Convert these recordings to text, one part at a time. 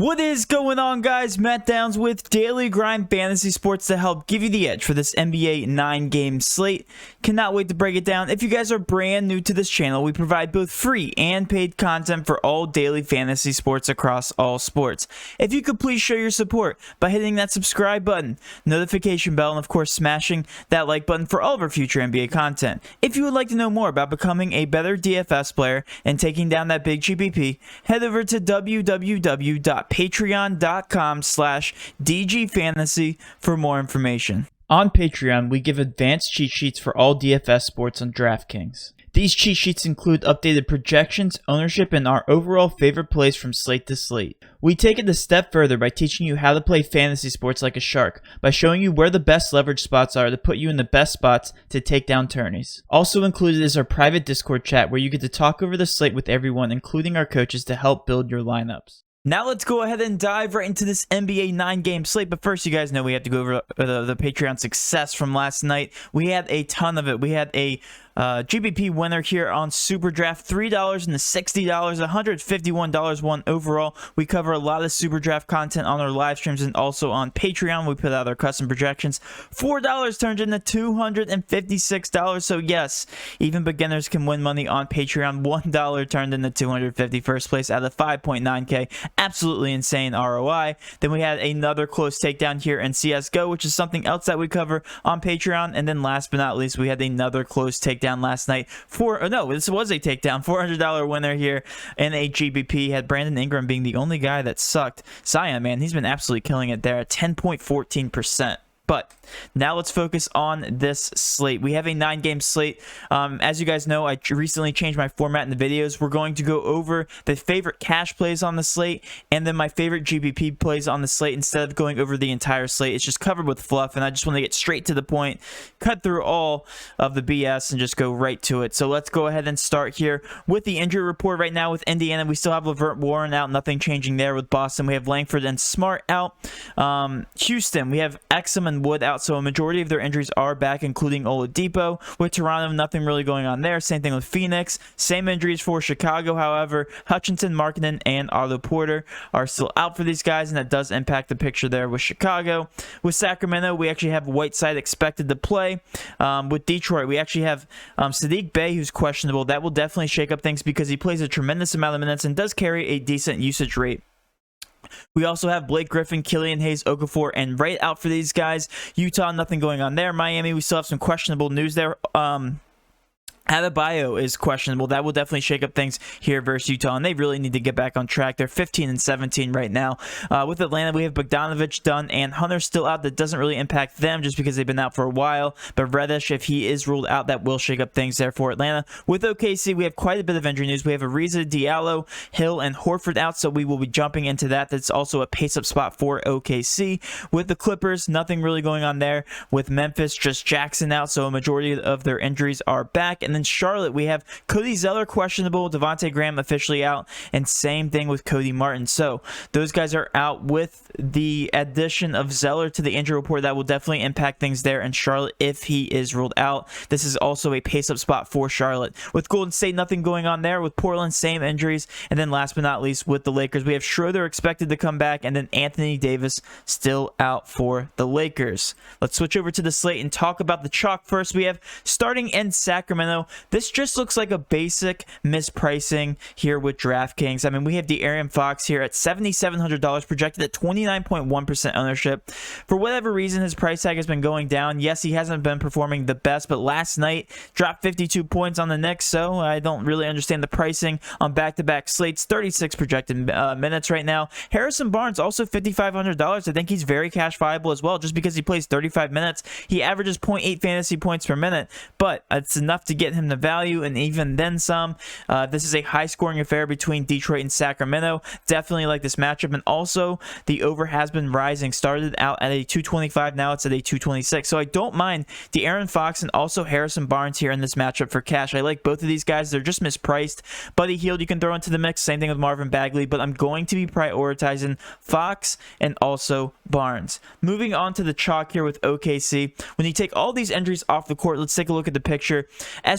What is going on, guys? Matt Downs with Daily Grind Fantasy Sports to help give you the edge for this NBA 9-game slate. Cannot wait to break it down. If you guys are brand new to this channel, we provide both free and paid content for all daily fantasy sports across all sports. If you could please show your support by hitting that subscribe button, notification bell, and of course smashing that like button for all of our future NBA content. If you would like to know more about becoming a better DFS player and taking down that big GPP, head over to www.patreon.com/dgfantasy for more information. On Patreon, we give advanced cheat sheets for all DFS sports on Draftkings. These cheat sheets include updated projections, ownership, and our overall favorite plays from slate to slate. We take it a step further by teaching you how to play fantasy sports like a shark, by showing you where the best leverage spots are to put you in the best spots to take down tourneys. Also included is our private Discord chat where you get to talk over the slate with everyone, including our coaches, to help build your lineups. Now let's go ahead and dive right into this NBA 9-game slate. But first, you guys know we have to go over the Patreon success from last night. We had a ton of it. We had a GPP winner here on Super Draft, $3 and $60, $151 won overall. We cover a lot of Super Draft content on our live streams and also on Patreon. We put out our custom projections. $4 turned into $256. So yes, even beginners can win money on Patreon. $1 turned into $250, first place out of 5.9K. Absolutely insane ROI. Then we had another close takedown here in CSGO, which is something else that we cover on Patreon. And then last but not least, we had another close takedown last night this was a takedown, $400 winner here in a GPP. Had Brandon Ingram being the only guy that sucked. Zion, man, he's been absolutely killing it there at 10.14%. But now let's focus on this slate. We have a 9-game slate. As you guys know, I recently changed my format in the videos. We're going to go over the favorite cash plays on the slate and then my favorite GPP plays on the slate instead of going over the entire slate. It's just covered with fluff, and I just want to get straight to the point, cut through all of the BS, and just go right to it. So let's go ahead and start here with the injury report right now with Indiana. We still have LeVert Warren out, nothing changing there. With Boston, we have Langford and Smart out. Houston, we have Exum and Wood out, so a majority of their injuries are back, including Oladipo. With Toronto, nothing really going on there. Same thing with Phoenix. Same injuries for Chicago, however. Hutchinson, Markkanen, and Otto Porter are still out for these guys, and that does impact the picture there with Chicago. With Sacramento, we actually have Whiteside expected to play. With Detroit, we actually have Saddiq Bey, who's questionable. That will definitely shake up things because he plays a tremendous amount of minutes and does carry a decent usage rate. We also have Blake Griffin, Killian Hayes, Okafor, and Wright out for these guys. Utah, nothing going on there. Miami, we still have some questionable news there. Adebayo is questionable. That will definitely shake up things here versus Utah, and they really need to get back on track. They're 15 and 17 right now. With Atlanta, we have Bogdanovich, Dunn, and Hunter still out. That doesn't really impact them just because they've been out for a while. But Reddish, if he is ruled out, that will shake up things there for Atlanta. With OKC, we have quite a bit of injury news. We have Ariza, Diallo, Hill, and Horford out, so we will be jumping into that. That's also a pace-up spot for OKC. With the Clippers, nothing really going on there. With Memphis, just Jackson out, so a majority of their injuries are back. And then Charlotte, we have Cody Zeller questionable, Devontae Graham officially out, and same thing with Cody Martin. So those guys are out. With the addition of Zeller to the injury report, that will definitely impact things there in Charlotte if he is ruled out. This is also a pace-up spot for Charlotte. With Golden State, nothing going on there. With Portland, same injuries. And then last but not least, with the Lakers, we have Schroeder expected to come back, and then Anthony Davis still out for the Lakers. Let's switch over to the slate and talk about the chalk first. We have starting in Sacramento. This just looks like a basic mispricing here with DraftKings. I mean, we have De'Aaron Fox here at $7,700, projected at 29.1% ownership. For whatever reason, his price tag has been going down. Yes, he hasn't been performing the best, but last night dropped 52 points on the Knicks, so I don't really understand the pricing on back-to-back slates. 36 projected minutes right now. Harrison Barnes, also $5,500. I think he's very cash viable as well, just because he plays 35 minutes. He averages 0.8 fantasy points per minute, but it's enough to get him the value, and even then some. This is a high-scoring affair between Detroit and Sacramento. Definitely like this matchup, and also the over has been rising. Started out at a 225, now it's at a 226. So I don't mind De'Aaron Fox and also Harrison Barnes here in this matchup for cash. I like both of these guys. They're just mispriced. Buddy Hield you can throw into the mix. Same thing with Marvin Bagley, but I'm going to be prioritizing Fox and also Barnes. Moving on to the chalk here with OKC. When you take all these injuries off the court, let's take a look at the picture.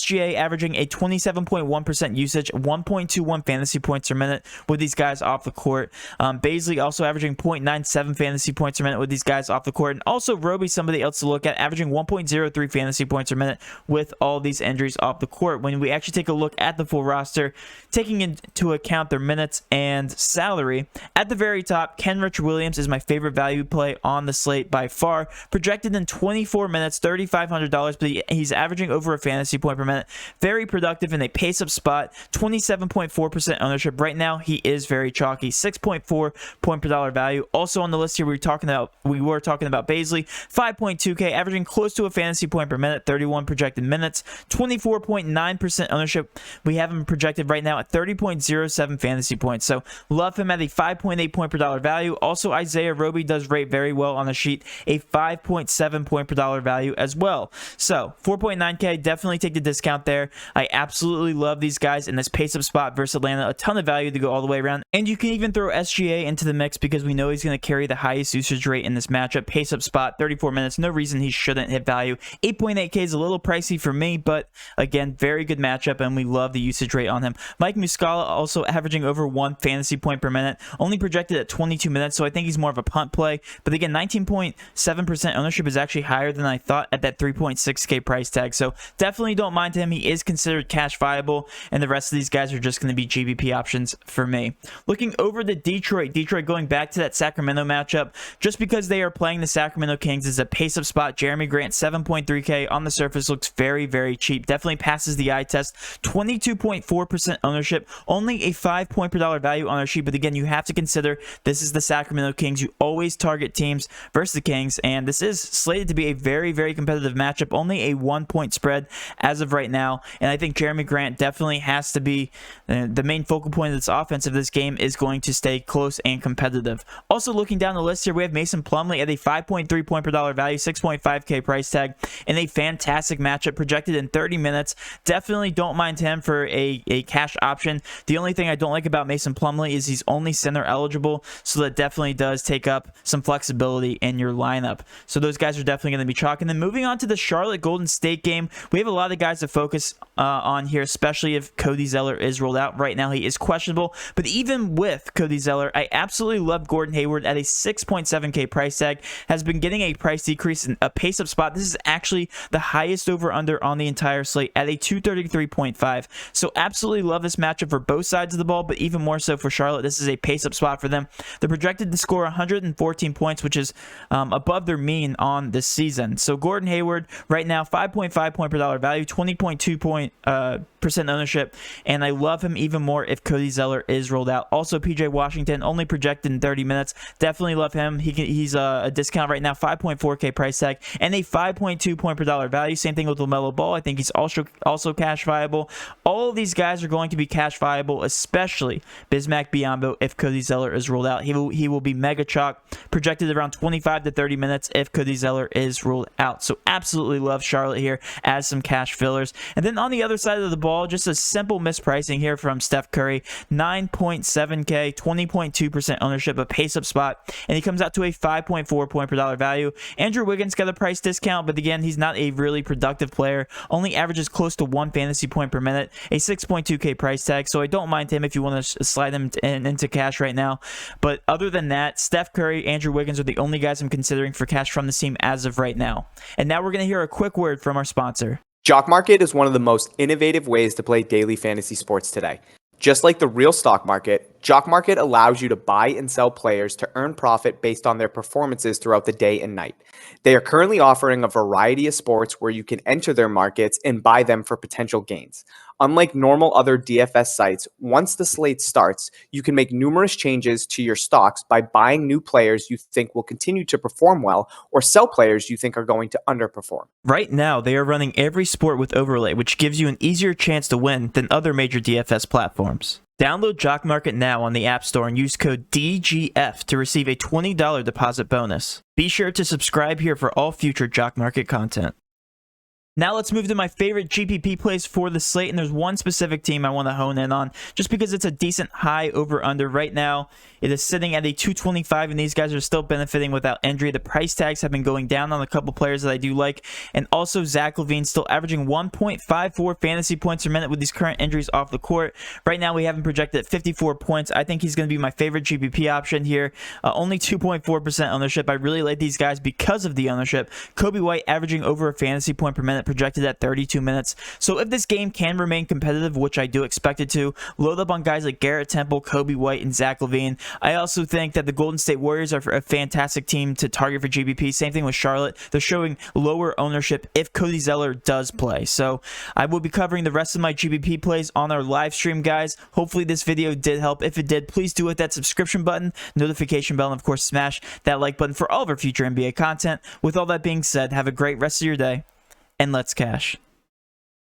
SGA averaging a 27.1% usage, 1.21 fantasy points per minute with these guys off the court. Bazley also averaging 0.97 fantasy points per minute with these guys off the court. And also Roby, somebody else to look at, averaging 1.03 fantasy points per minute with all these injuries off the court. When we actually take a look at the full roster, taking into account their minutes and salary, at the very top, Kenrich Williams is my favorite value play on the slate by far. Projected in 24 minutes, $3,500, but he's averaging over a fantasy point per minute. Very productive in a pace-up spot, 27.4% ownership. Right now, he is very chalky, 6.4 point per dollar value. Also on the list here, we were talking about Bazley, 5.2K, averaging close to a fantasy point per minute, 31 projected minutes, 24.9% ownership. We have him projected right now at 30.07 fantasy points. So love him at a 5.8 point per dollar value. Also, Isaiah Roby does rate very well on the sheet, a 5.7 point per dollar value as well. So 4.9K, definitely take the discount there. I absolutely love these guys in this pace-up spot versus Atlanta. A ton of value to go all the way around. And you can even throw SGA into the mix because we know he's going to carry the highest usage rate in this matchup. Pace-up spot, 34 minutes. No reason he shouldn't hit value. 8.8K is a little pricey for me, but again, very good matchup, and we love the usage rate on him. Mike Muscala also averaging over 1 fantasy point per minute, only projected at 22 minutes, so I think he's more of a punt play. But again, 19.7% ownership is actually higher than I thought at that 3.6K price tag. So definitely don't mind him. He is considered cash viable, and the rest of these guys are just going to be GPP options for me. Looking over to Detroit going back to that Sacramento matchup, just because they are playing the Sacramento Kings is a pace-up spot. Jeremy Grant, 7.3K on the surface, looks very, very cheap. Definitely passes the eye test. 22.4% ownership, only a 5 point per dollar value on our sheet. But again, you have to consider this is the Sacramento Kings. You always target teams versus the Kings, and this is slated to be a very, very competitive matchup. Only a 1 point spread as of right now, and I think Jeremy Grant definitely has to be the main focal point of this offense if this game is going to stay close and competitive. Also, looking down the list here, we have Mason Plumlee at a 5.3 point per dollar value, 6.5K price tag, in a fantastic matchup projected in 30 minutes. Definitely don't mind him for a cash option. The only thing I don't like about Mason Plumlee is he's only center eligible, so that definitely does take up some flexibility in your lineup. So those guys are definitely going to be chalk. And then moving on to the Charlotte Golden State game, we have a lot of guys to focus on here, especially if Cody Zeller is rolled out. Right now he is questionable, but even with Cody Zeller, I absolutely love Gordon Hayward at a 6.7K price tag. Has been getting a price decrease in a pace-up spot. This is actually the highest over-under on the entire slate at a 233.5. So absolutely love this matchup for both sides of the ball, but even more so for Charlotte. This is a pace-up spot for them. They're projected to score 114 points, which is above their mean on this season. So Gordon Hayward right now, 5.5 point per dollar value, 20.2% ownership, and I love him even more if Cody Zeller is rolled out. Also, PJ Washington only projected in 30 minutes. Definitely love him. He's a discount right now, 5.4K price tag, and a 5.2 point per dollar value. Same thing with LaMelo Ball. I think he's also cash viable. All of these guys are going to be cash viable, especially Bismack Biyombo if Cody Zeller is rolled out. He will be mega chalk, projected around 25 to 30 minutes if Cody Zeller is ruled out. So absolutely love Charlotte here as some cash fillers. And then on the other side of the ball, just a simple mispricing here from Steph Curry, 9.7K, 20.2% ownership, a pace-up spot, and he comes out to a 5.4 point per dollar value. Andrew Wiggins got a price discount, but again, he's not a really productive player. Only averages close to 1 fantasy point per minute, a 6.2K price tag, so I don't mind him if you want to slide him into cash right now. But other than that, Steph Curry, Andrew Wiggins are the only guys I'm considering for cash from this team as of right now. And now we're going to hear a quick word from our sponsor. Jock Market is one of the most innovative ways to play daily fantasy sports today. Just like the real stock market, Jock Market allows you to buy and sell players to earn profit based on their performances throughout the day and night. They are currently offering a variety of sports where you can enter their markets and buy them for potential gains. Unlike normal other DFS sites, once the slate starts, you can make numerous changes to your stocks by buying new players you think will continue to perform well or sell players you think are going to underperform. Right now, they are running every sport with overlay, which gives you an easier chance to win than other major DFS platforms. Download Jock Market now on the App Store and use code DGF to receive a $20 deposit bonus. Be sure to subscribe here for all future Jock Market content. Now let's move to my favorite GPP plays for the slate, and there's one specific team I want to hone in on just because it's a decent high over-under. Right now, it is sitting at a 225, and these guys are still benefiting without injury. The price tags have been going down on a couple players that I do like, and also Zach LaVine still averaging 1.54 fantasy points per minute with these current injuries off the court. Right now, we have him projected at 54 points. I think he's going to be my favorite GPP option here. Only 2.4% ownership. I really like these guys because of the ownership. Kobe White averaging over a fantasy point per minute, projected at 32 minutes. So if this game can remain competitive, which I do expect it to, load up on guys like Garrett Temple, Kobe White, and Zach LaVine. I also think that the Golden State Warriors are a fantastic team to target for GPP. Same thing with Charlotte. They're showing lower ownership if Cody Zeller does play. So I will be covering the rest of my GPP plays on our live stream, guys. Hopefully this video did help. If it did, please do hit that subscription button, notification bell, and of course smash that like button for all of our future NBA content. With all that being said, have a great rest of your day, and let's cash.